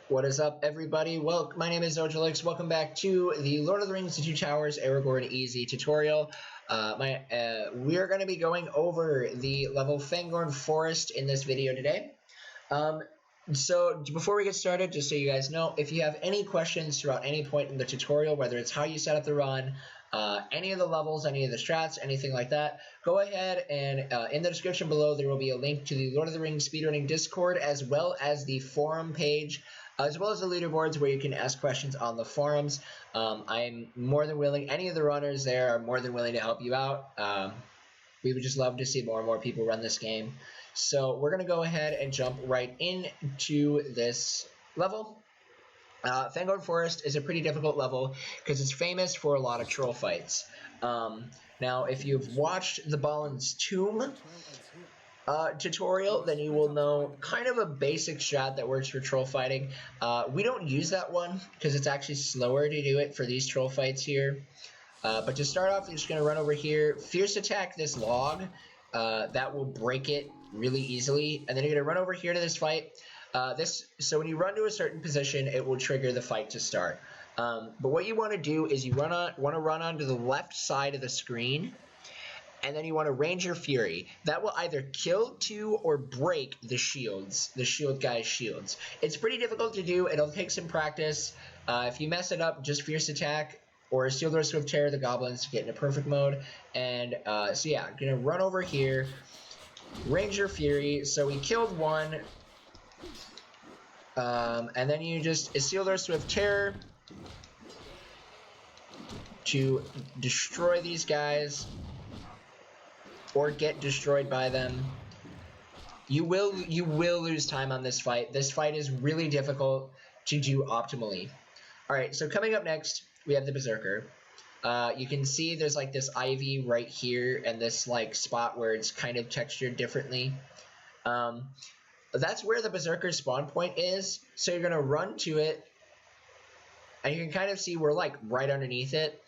What is up, everybody? Well, my name is Ojalix. Welcome back to the Lord of the Rings: The Two Towers Aragorn Easy tutorial. We are going to be going over the level Fangorn Forest in this video today. So before we get started, just so you guys know, if you have any questions throughout any point in the tutorial, whether it's how you set up the run, any of the levels, any of the strats, anything like that, go ahead and in the description below there will be a link to the Lord of the Rings speedrunning Discord, as well as the forum page, as well as the leaderboards where you can ask questions on the forums. I'm more than willing, any of the runners there are more than willing to help you out. We would just love to see more and more people run this game. So we're going to go ahead and jump right into this level. Fangorn Forest is a pretty difficult level because it's famous for a lot of troll fights. Now, if you've watched the Balin's Tomb tutorial, then you will know kind of a basic strat that works for troll fighting. We don't use that one because it's actually slower to do it for these troll fights here. But to start off, you're just going to run over here, fierce attack this log. That will break it really easily. And then you're going to run over here to this fight. So when you run to a certain position, it will trigger the fight to start. But what you want to do is you want to run onto the left side of the screen, and then you want to Ranger Fury. That will either kill two or break the shields, the shield guy's shields. It's pretty difficult to do. It'll take some practice. If you mess it up, just fierce attack or Steal Swift Terror the goblins to get into perfect mode. And so yeah, I'm gonna run over here, Ranger Fury. So we killed one. And then you just Isildur Swift Terror to destroy these guys or get destroyed by them. You will lose time on this fight. This fight is really difficult to do optimally. Alright, so coming up next, we have the Berserker. You can see there's like this ivy right here and this like spot where it's kind of textured differently. That's where the Berserker spawn point is, so you're going to run to it, and you can kind of see we're like right underneath it.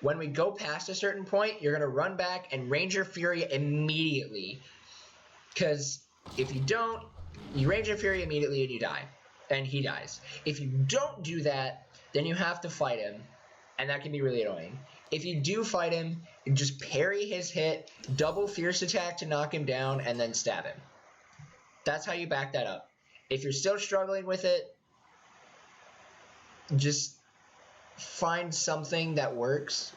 When we go past a certain point, you're going to run back and Ranger Fury immediately, because if you don't, you Ranger Fury immediately and you die, and he dies. If you don't do that, then you have to fight him, and that can be really annoying. If you do fight him, just parry his hit, double fierce attack to knock him down, and then stab him. That's how you back that up. If you're still struggling with it, just find something that works.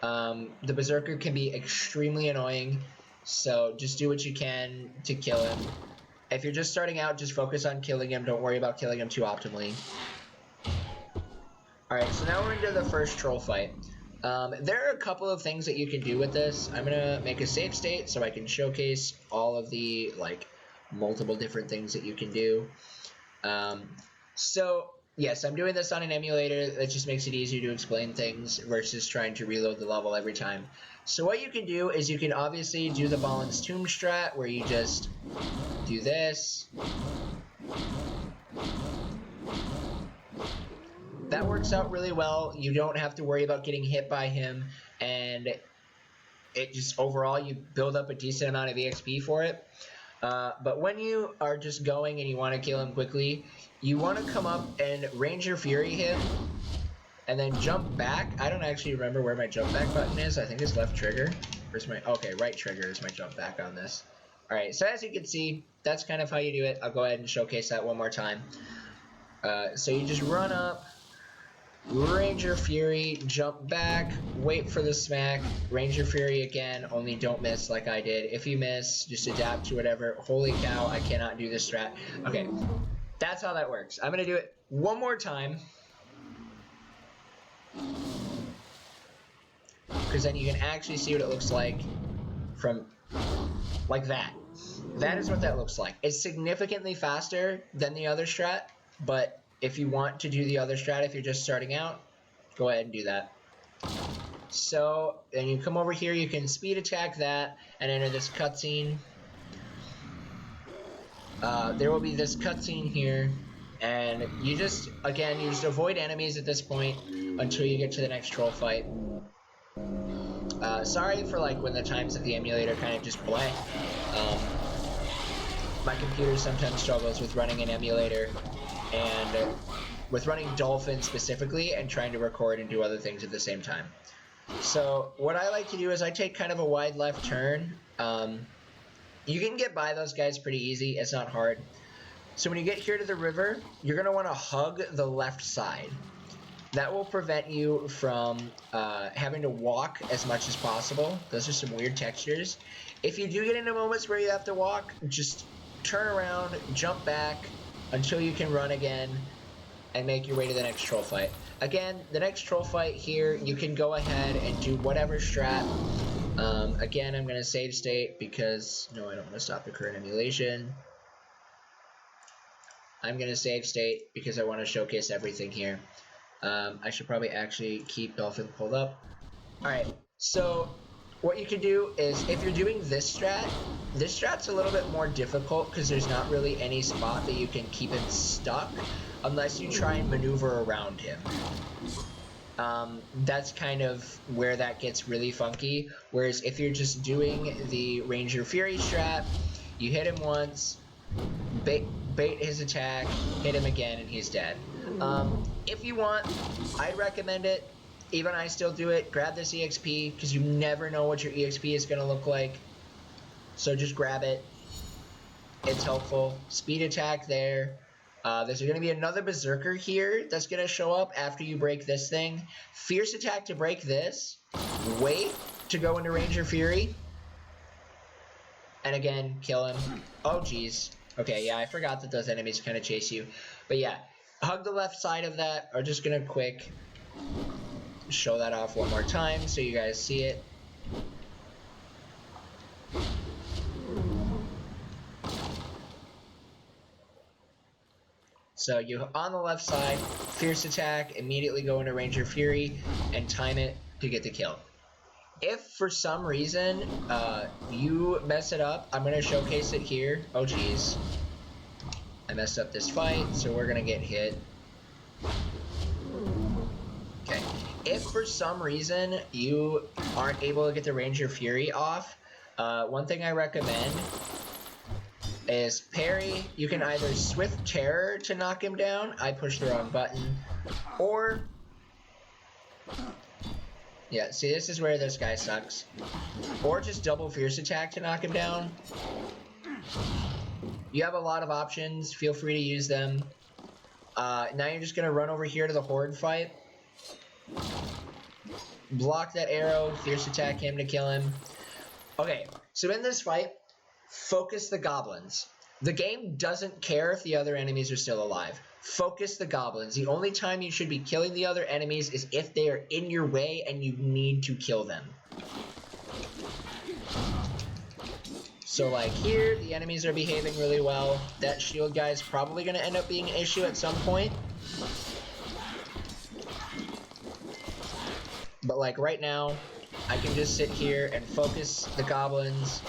The Berserker can be extremely annoying, so just do what you can to kill him. If you're just starting out, just focus on killing him. Don't worry about killing him too optimally. Alright, so now we're into the first troll fight. There are a couple of things that you can do with this. I'm going to make a save state so I can showcase all of the, like, multiple different things that you can do. So, yes, I'm doing this on an emulator. That just makes it easier to explain things versus trying to reload the level every time. So what you can do is you can obviously do the Balin's Tomb strat, where you just do this. That works out really well. You don't have to worry about getting hit by him, and it just overall you build up a decent amount of EXP for it. But when you are just going and you want to kill him quickly, you want to come up and Ranger Fury him, and then jump back. I don't actually remember where my jump back button is. I think it's left trigger. Where's my, okay, right trigger is my jump back on this. Alright, so as you can see, that's kind of how you do it. I'll go ahead and showcase that one more time. So you just run up, Ranger Fury, jump back, wait for the smack, Ranger Fury again, only don't miss like I did. If you miss, just adapt to whatever. Holy cow, I cannot do this strat. Okay, that's how that works. I'm going to do it one more time, because then you can actually see what it looks like from, like that. That is what that looks like. It's significantly faster than the other strat, but if you want to do the other strat, if you're just starting out, go ahead and do that. So, then you come over here, you can speed attack that, and enter this cutscene. There will be this cutscene here, and you just, again, you just avoid enemies at this point until you get to the next troll fight. Sorry for, like, when the times of the emulator kind of just blank. my computer sometimes struggles with running an emulator and with running Dolphin specifically and trying to record and do other things at the same time. So what I like to do is I take kind of a wide left turn. You can get by those guys pretty easy. It's not hard. So when you get here to the river, you're going to want to hug the left side. That will prevent you from having to walk as much as possible. Those are some weird textures. If you do get into moments where you have to walk, just turn around, jump back until you can run again, and make your way to the next troll fight. Again, the next troll fight here, you can go ahead and do whatever strat. Again, I'm going to save state because, no, I don't want to stop the current emulation. I'm going to save state because I want to showcase everything here. I should probably actually keep Dolphin pulled up. Alright, so what you can do is, if you're doing this strat's a little bit more difficult because there's not really any spot that you can keep him stuck unless you try and maneuver around him. That's kind of where that gets really funky. Whereas if you're just doing the Ranger Fury strat, you hit him once, bait his attack, hit him again, and he's dead. If you want, I'd recommend it. Even I still do it. Grab this EXP because you never know what your EXP is going to look like. So just grab it. It's helpful. Speed attack there. There's going to be another Berserker here that's going to show up after you break this thing. Fierce attack to break this. Wait to go into Ranger Fury. And again, kill him. Oh, jeez. Okay, yeah, I forgot that those enemies kind of chase you. But yeah, hug the left side of that. I'm just going to quick show that off one more time so you guys see it. So you, on the left side, fierce attack, immediately go into Ranger Fury, and time it to get the kill. If for some reason you mess it up, I'm going to showcase it here. Oh geez. I messed up this fight, so we're going to get hit. Okay. If for some reason you aren't able to get the Ranger Fury off, one thing I recommend is parry. You can either Swift Terror to knock him down. I pushed the wrong button. Or, yeah, see, this is where this guy sucks. Or just double Fierce Attack to knock him down. You have a lot of options. Feel free to use them. Now you're just going to run over here to the Horde fight. Block that arrow. Fierce Attack him to kill him. Okay, so in this fight, focus the goblins. The game doesn't care if the other enemies are still alive. Focus the goblins. The only time you should be killing the other enemies is if they are in your way and you need to kill them. So like here, the enemies are behaving really well. That shield guy is probably going to end up being an issue at some point. But like right now, I can just sit here and focus the goblins.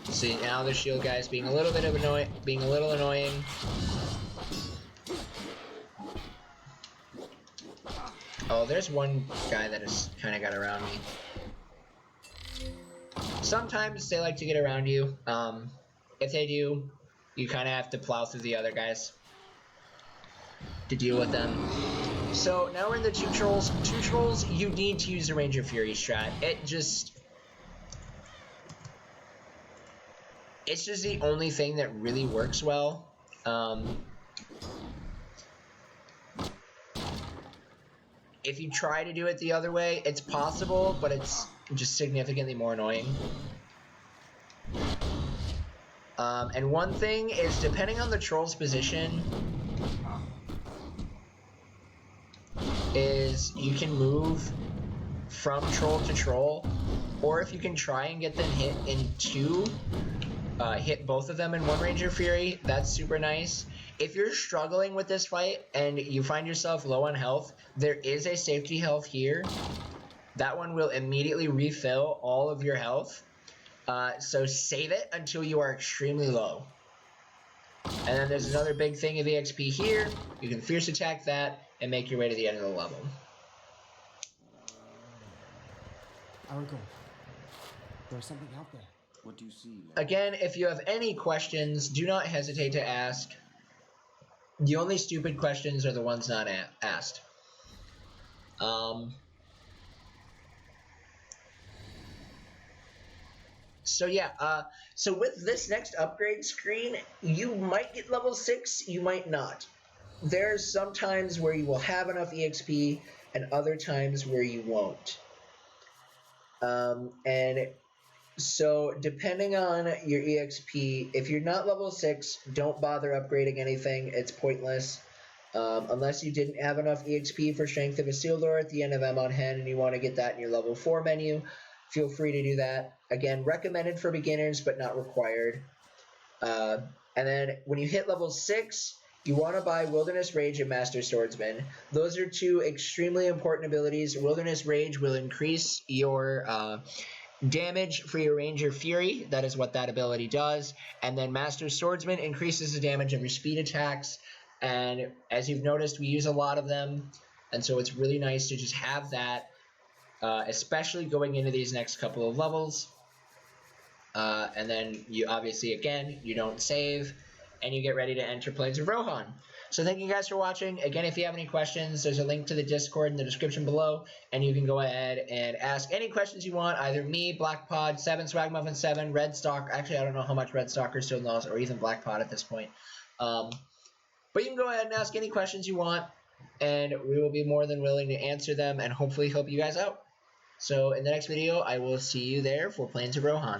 See, now the shield guy is being a little bit of annoying. Oh, there's one guy that has kind of got around me. Sometimes they like to get around you. If they do, you kind of have to plow through the other guys to deal with them. So now we're in the two trolls. Two trolls, you need to use the Ranger Fury strat. It's just the only thing that really works well. If you try to do it the other way, it's possible, but it's just significantly more annoying. And one thing is, depending on the troll's position, is you can move from troll to troll, or if you can try and get them hit in two, hit both of them in one Ranger Fury, that's super nice. If you're struggling with this fight and you find yourself low on health, there is a safety health here. That one will immediately refill all of your health. So save it until you are extremely low. And then there's another big thing of EXP here. You can Fierce Attack that and make your way to the end of the level. Aragorn, There's something out there. What do you see, Lord? Again, if you have any questions, do not hesitate to ask. The only stupid questions are the ones not asked. So yeah, so with this next upgrade screen, you might get level 6, you might not. There's some times where you will have enough EXP and other times where you won't. And so depending on your EXP, if you're not level 6, don't bother upgrading anything. It's pointless. Unless you didn't have enough EXP for Strength of Isildur at the end of M on Hand and you want to get that in your level 4 menu, feel free to do that. Again, recommended for beginners, but not required. And then when you hit level 6, you want to buy Wilderness Rage and Master Swordsman. Those are two extremely important abilities. Wilderness Rage will increase your damage for your Ranger Fury. That is what that ability does. And then Master Swordsman increases the damage of your speed attacks. And as you've noticed, we use a lot of them. And so it's really nice to just have that, especially going into these next couple of levels. And then you obviously, again, you don't save. And you get ready to enter Plains of Rohan. So thank you guys for watching. Again, if you have any questions, there's a link to the Discord in the description below, and you can go ahead and ask any questions you want, either me, Blackpod, 7, Swagmuffin 7, Redstock. Actually, I don't know how much Redstalker still knows, or even Blackpod at this point. But you can go ahead and ask any questions you want, and we will be more than willing to answer them and hopefully help you guys out. So in the next video, I will see you there for Plains of Rohan.